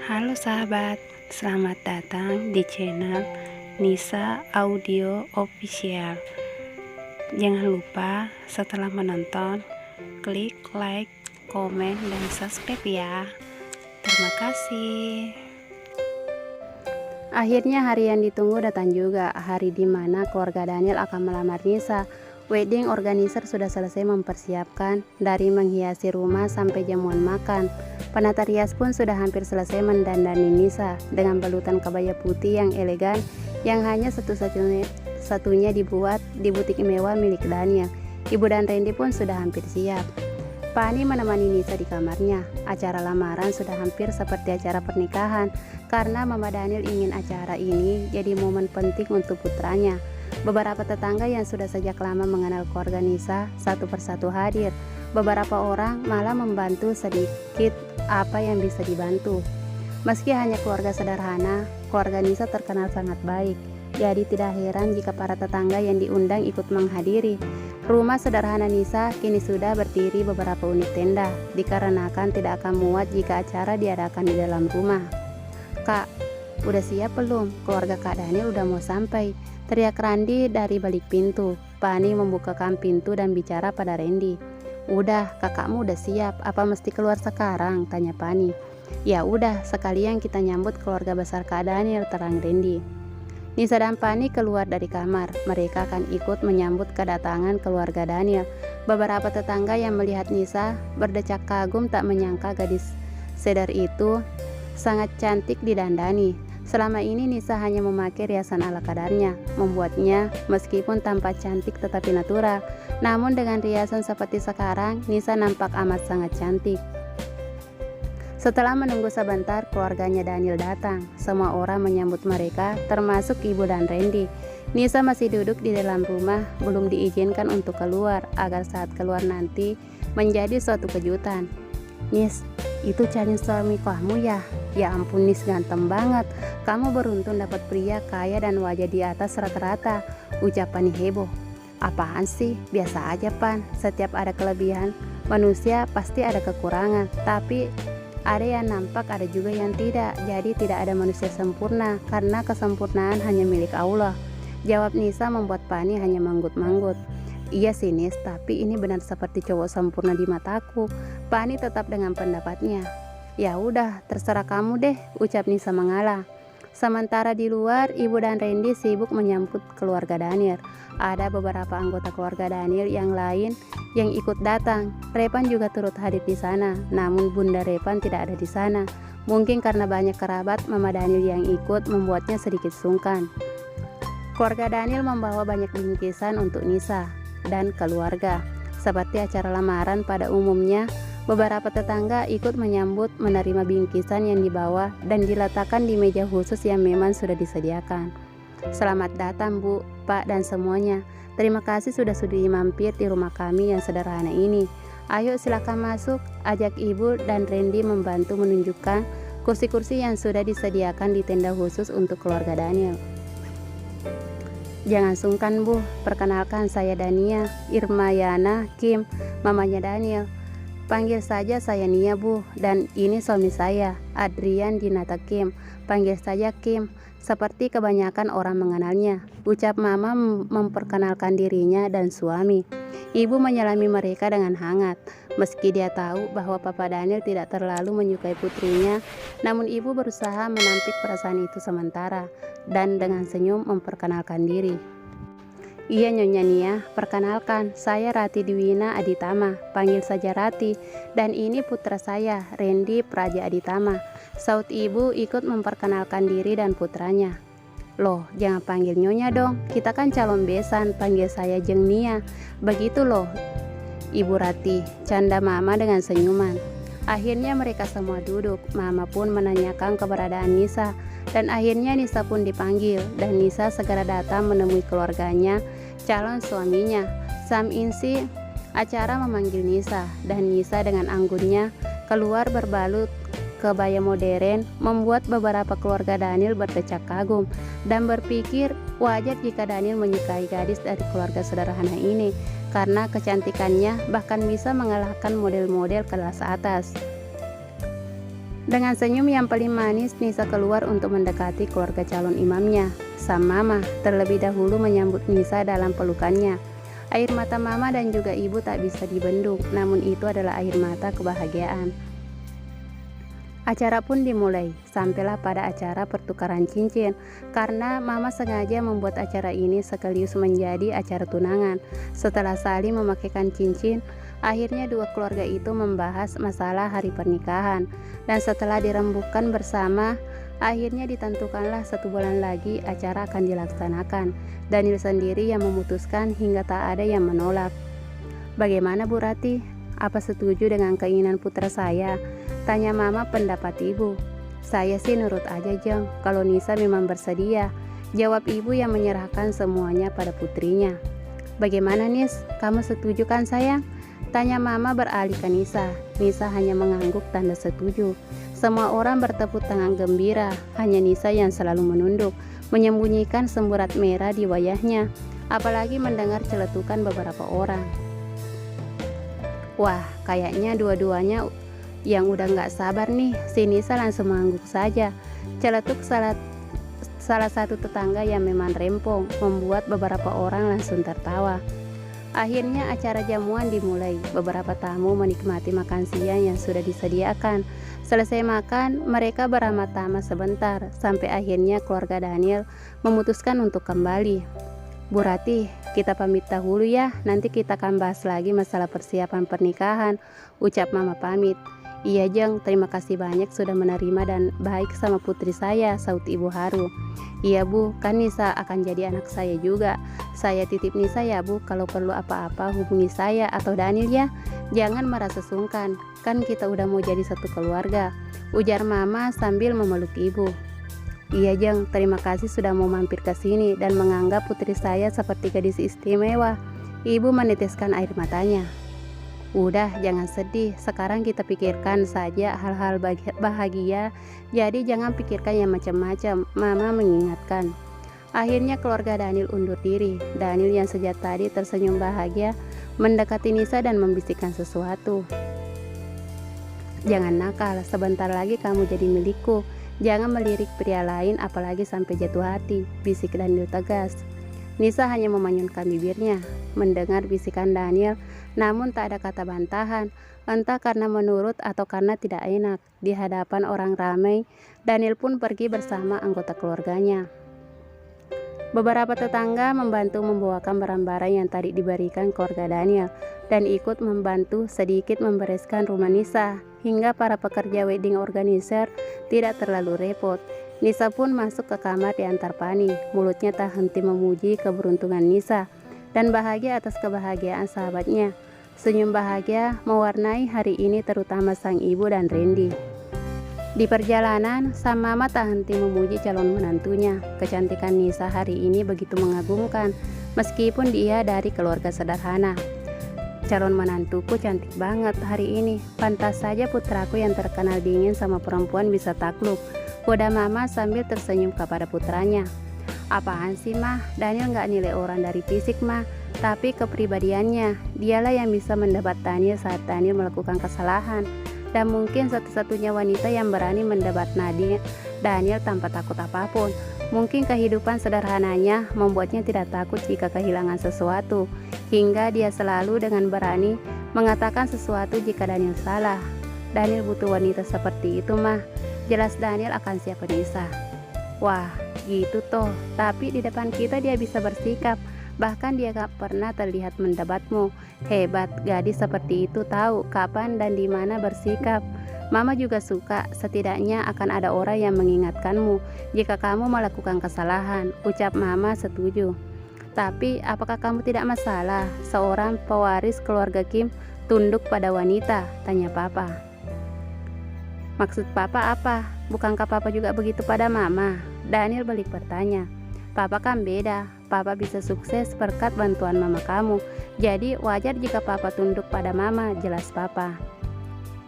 Halo sahabat, selamat datang di channel Nisa Audio Official. Jangan lupa setelah menonton, klik like, komen, dan subscribe ya. Terima kasih. Akhirnya hari yang ditunggu datang juga, hari di mana keluarga Daniel akan melamar Nisa. Wedding organizer sudah selesai mempersiapkan, dari menghiasi rumah sampai jamuan makan. Penata rias pun sudah hampir selesai mendandani Nisa dengan balutan kebaya putih yang elegan yang hanya satu-satunya dibuat di butik mewah milik Daniel. Ibu dan Randy pun sudah hampir siap. Pani menemani Nisa di kamarnya. Acara lamaran sudah hampir seperti acara pernikahan karena Mama Daniel ingin acara ini jadi momen penting untuk putranya. Beberapa tetangga yang sudah sejak lama mengenal keluarga Nisa satu persatu hadir. Beberapa orang malah membantu sedikit apa yang bisa dibantu. Meski hanya keluarga sederhana, keluarga Nisa terkenal sangat baik. Jadi tidak heran jika para tetangga yang diundang ikut menghadiri. Rumah sederhana Nisa kini sudah berdiri beberapa unit tenda, dikarenakan tidak akan muat jika acara diadakan di dalam rumah. "Kak, udah siap belum? Keluarga Kak Daniel udah mau sampai," teriak Randy dari balik pintu. Pani membukakan pintu dan bicara pada Randy. "Udah, kakakmu udah siap. Apa mesti keluar sekarang?" tanya Pani. "Ya udah, sekalian kita nyambut keluarga besar Kak Daniel," terang Randy. Nisa dan Pani keluar dari kamar. Mereka akan ikut menyambut kedatangan keluarga Daniel. Beberapa tetangga yang melihat Nisa berdecak kagum, tak menyangka gadis cedar itu sangat cantik didandani. Selama ini Nisa hanya memakai riasan ala kadarnya, membuatnya meskipun tampak cantik tetapi natural. Namun dengan riasan seperti sekarang, Nisa nampak amat sangat cantik. Setelah menunggu sebentar, keluarganya Daniel datang. Semua orang menyambut mereka, termasuk ibu dan Randy. Nisa masih duduk di dalam rumah, belum diizinkan untuk keluar, agar saat keluar nanti menjadi suatu kejutan. "Nis, itu calon suami kamu ya? Ya ampun Nis, ganteng banget. Kamu beruntung dapat pria kaya dan wajah di atas rata-rata," ucap Pani heboh. "Apaan sih? Biasa aja Pan. Setiap ada kelebihan manusia pasti ada kekurangan. Tapi ada yang nampak, ada juga yang tidak. Jadi tidak ada manusia sempurna, karena kesempurnaan hanya milik Allah," jawab Nisa membuat Pani hanya manggut-manggut. "Iya sih Nis, tapi ini benar seperti cowok sempurna di mataku." Pani tetap dengan pendapatnya. "Ya udah, terserah kamu deh," ucap Nisa mengalah. Sementara di luar, ibu dan Randy sibuk menyambut keluarga Daniel. Ada beberapa anggota keluarga Daniel yang lain yang ikut datang. Repan juga turut hadir di sana, namun Bunda Repan tidak ada di sana. Mungkin karena banyak kerabat Mama Daniel yang ikut membuatnya sedikit sungkan. Keluarga Daniel membawa banyak bingkisan untuk Nisa dan keluarga. Seperti acara lamaran pada umumnya, beberapa tetangga ikut menyambut, menerima bingkisan yang dibawa dan diletakkan di meja khusus yang memang sudah disediakan. "Selamat datang Bu, Pak, dan semuanya. Terima kasih sudah sudi mampir di rumah kami yang sederhana ini. Ayo silakan masuk," ajak ibu dan Randy membantu menunjukkan kursi-kursi yang sudah disediakan di tenda khusus untuk keluarga Daniel. "Jangan sungkan Bu, perkenalkan saya Dania Irmayana Kim, mamanya Daniel. Panggil saja saya Nia Bu, dan ini suami saya, Adrian Dinata Kim. Panggil saja Kim, seperti kebanyakan orang mengenalnya," ucap Mama memperkenalkan dirinya dan suami. Ibu menyelami mereka dengan hangat. Meski dia tahu bahwa Papa Daniel tidak terlalu menyukai putrinya, namun ibu berusaha menampik perasaan itu sementara, dan dengan senyum memperkenalkan diri. "Iya Nyonya Nia, perkenalkan, saya Rati Dwina Aditama, panggil saja Rati, dan ini putra saya, Randy Praja Aditama," saut ibu ikut memperkenalkan diri dan putranya. "Loh, jangan panggil Nyonya dong, kita kan calon besan, panggil saya Jeng Nia, begitu loh Ibu Rati," canda Mama dengan senyuman. Akhirnya mereka semua duduk. Mama pun menanyakan keberadaan Nisa, dan akhirnya Nisa pun dipanggil, dan Nisa segera datang menemui keluarganya, calon suaminya. Sam Insi acara memanggil Nisa, dan Nisa dengan anggunnya keluar berbalut kebaya modern, membuat beberapa keluarga Daniel berdecak kagum dan berpikir wajar jika Daniel menyukai gadis dari keluarga sederhana ini, karena kecantikannya bahkan bisa mengalahkan model-model kelas atas. Dengan senyum yang paling manis, Nisa keluar untuk mendekati keluarga calon imamnya. Sang mama terlebih dahulu menyambut Nisa dalam pelukannya. Air mata mama dan juga ibu tak bisa dibendung, namun itu adalah air mata kebahagiaan. Acara pun dimulai, sampailah pada acara pertukaran cincin, karena mama sengaja membuat acara ini sekaligus menjadi acara tunangan. Setelah saling memakaikan cincin, akhirnya dua keluarga itu membahas masalah hari pernikahan, dan setelah dirembukan bersama, akhirnya ditentukanlah 1 bulan lagi acara akan dilaksanakan. Daniel sendiri yang memutuskan hingga tak ada yang menolak. Bagaimana Bu Rati? Apa setuju dengan keinginan putra saya? Tanya mama pendapat ibu. Saya sih nurut aja Jeng, kalau Nisa memang bersedia, jawab ibu yang menyerahkan semuanya pada putrinya. Bagaimana Nis, kamu setuju kan sayang? Tanya mama beralih ke Nisa. Nisa hanya mengangguk tanda setuju. Semua orang bertepuk tangan gembira, hanya Nisa yang selalu menunduk, menyembunyikan semburat merah di wajahnya, apalagi mendengar celetukan beberapa orang. Wah, kayaknya dua-duanya yang udah gak sabar nih. Si Nisa langsung mengangguk saja. Celetuk salah satu tetangga yang memang rempong, membuat beberapa orang langsung tertawa. Akhirnya acara jamuan dimulai. Beberapa tamu menikmati makan siang yang sudah disediakan. Selesai makan, mereka beramah-tamah sebentar, sampai akhirnya keluarga Daniel memutuskan untuk kembali. Bu Rati, kita pamit dahulu ya, nanti kita akan bahas lagi masalah persiapan pernikahan, ucap mama pamit. Iya Jeng, terima kasih banyak sudah menerima dan baik sama putri saya, saut ibu haru. Iya Bu, kan Nisa akan jadi anak saya juga. Saya titip Nisa ya Bu, kalau perlu apa-apa hubungi saya atau Daniel ya. Jangan merasa sungkan, kan kita udah mau jadi satu keluarga, ujar mama sambil memeluk ibu. Iya Jeng, terima kasih sudah mau mampir ke sini dan menganggap putri saya seperti gadis istimewa. Ibu meneteskan air matanya. Udah, jangan sedih, sekarang kita pikirkan saja hal-hal bahagia, jadi jangan pikirkan yang macam-macam, mama mengingatkan. Akhirnya keluarga Daniel undur diri. Daniel yang sejak tadi tersenyum bahagia mendekati Nisa dan membisikkan sesuatu. Jangan nakal, sebentar lagi kamu jadi milikku. Jangan melirik pria lain apalagi sampai jatuh hati, bisik Daniel tegas. Nisa hanya memanyunkan bibirnya mendengar bisikan Daniel, namun tak ada kata bantahan, entah karena menurut atau karena tidak enak. Di hadapan orang ramai, Daniel pun pergi bersama anggota keluarganya. Beberapa tetangga membantu membawakan barang-barang yang tadi diberikan keluarga Daniel dan ikut membantu sedikit membereskan rumah Nisa, hingga para pekerja wedding organizer tidak terlalu repot. Nisa pun masuk ke kamar diantar Pani, mulutnya tak henti memuji keberuntungan Nisa dan bahagia atas kebahagiaan sahabatnya. Senyum bahagia mewarnai hari ini terutama sang ibu dan Randy. Di perjalanan, sang mama tak henti memuji calon menantunya. Kecantikan Nisa hari ini begitu mengagumkan, meskipun dia dari keluarga sederhana. Calon menantuku cantik banget hari ini, pantas saja putraku yang terkenal dingin sama perempuan bisa takluk, udah mama sambil tersenyum kepada putranya. Apaan sih mah, Daniel gak nilai orang dari fisik mah, tapi kepribadiannya. Dialah yang bisa mendebat Daniel saat Daniel melakukan kesalahan, dan mungkin satu-satunya wanita yang berani mendebat Daniel tanpa takut apapun. Mungkin kehidupan sederhananya membuatnya tidak takut jika kehilangan sesuatu, hingga dia selalu dengan berani mengatakan sesuatu jika Daniel salah. Daniel butuh wanita seperti itu mah. Jelas Daniel akan siap Nisa. Wah, gitu toh. Tapi di depan kita dia bisa bersikap. Bahkan dia gak pernah terlihat mendebatmu. Hebat, gadis seperti itu tahu kapan dan di mana bersikap. Mama juga suka, setidaknya akan ada orang yang mengingatkanmu jika kamu melakukan kesalahan, ucap mama setuju. Tapi apakah kamu tidak masalah seorang pewaris keluarga Kim tunduk pada wanita? Tanya papa. Maksud papa apa? Bukankah papa juga begitu pada mama? Daniel balik bertanya. Papa kan beda, papa bisa sukses berkat bantuan mama kamu. Jadi wajar jika papa tunduk pada mama, jelas papa.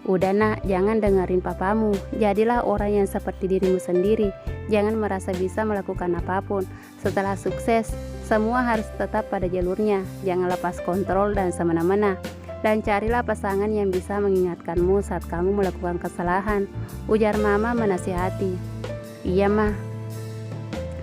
Udah nak, jangan dengerin papamu. Jadilah orang yang seperti dirimu sendiri. Jangan merasa bisa melakukan apapun. Setelah sukses, semua harus tetap pada jalurnya. Jangan lepas kontrol dan semena-mena. dan carilah pasangan yang bisa mengingatkanmu saat kamu melakukan kesalahan, ujar mama menasihati. Iya mah,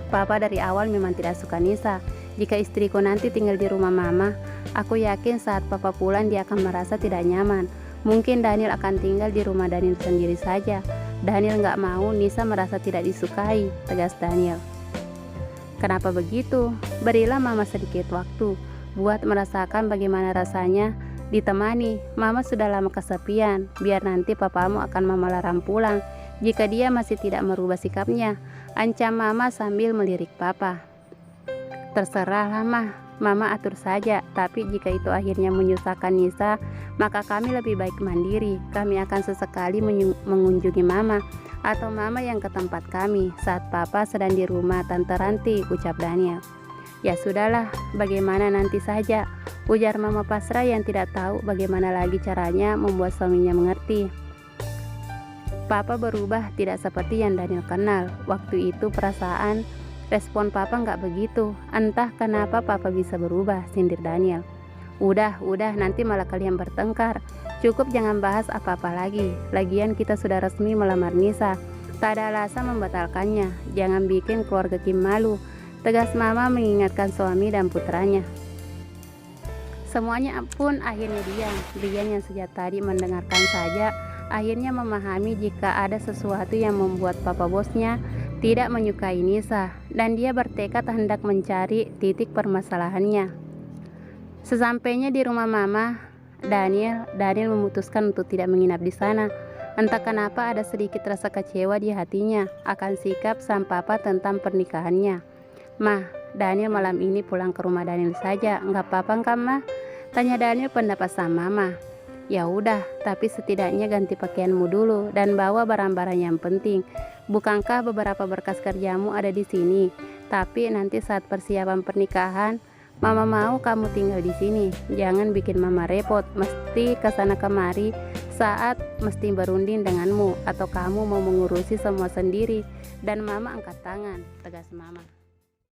papa dari awal memang tidak suka Nisa. Jika istriku nanti tinggal di rumah mama, aku yakin saat papa pulang dia akan merasa tidak nyaman. Mungkin Daniel akan tinggal di rumah Daniel sendiri saja. Daniel nggak mau Nisa merasa tidak disukai, tegas Daniel. Kenapa begitu? Berilah mama sedikit waktu buat merasakan bagaimana rasanya ditemani. Mama sudah lama kesepian, biar nanti papamu akan mama larang pulang jika dia masih tidak merubah sikapnya, ancam mama sambil melirik papa. Terserahlah mah, mama atur saja, tapi jika itu akhirnya menyusahkan Nisa, maka kami lebih baik mandiri. Kami akan sesekali mengunjungi mama atau mama yang ke tempat kami saat papa sedang di rumah Tante Ranti, ucap Daniel. Ya sudahlah, bagaimana nanti saja, ujar mama pasrah yang tidak tahu bagaimana lagi caranya membuat suaminya mengerti. Papa berubah tidak seperti yang Daniel kenal. Waktu itu respon papa nggak begitu. Entah kenapa papa bisa berubah, sindir Daniel. Udah, nanti malah kalian bertengkar. Cukup jangan bahas apa-apa lagi. Lagian kita sudah resmi melamar Nisa. Tak ada alasan membatalkannya. Jangan bikin keluarga Kim malu, tegas mama mengingatkan suami dan putranya. Semuanya pun akhirnya diam. Dian yang sejak tadi mendengarkan saja akhirnya memahami jika ada sesuatu yang membuat papa bosnya tidak menyukai Nisa, dan dia bertekad hendak mencari titik permasalahannya. Sesampainya di rumah mama, Daniel memutuskan untuk tidak menginap di sana. Entah kenapa ada sedikit rasa kecewa di hatinya akan sikap sang papa tentang pernikahannya. Mah, Daniel malam ini pulang ke rumah Daniel saja, nggak apa-apa kan mah? Tanya Daniel pendapat sang mama. Ya udah, tapi setidaknya ganti pakaianmu dulu dan bawa barang-barang yang penting. Bukankah beberapa berkas kerjamu ada di sini? Tapi nanti saat persiapan pernikahan, mama mau kamu tinggal di sini. Jangan bikin mama repot, mesti kesana kemari saat mesti berunding denganmu, atau kamu mau mengurusi semua sendiri. Dan mama angkat tangan, tegas mama.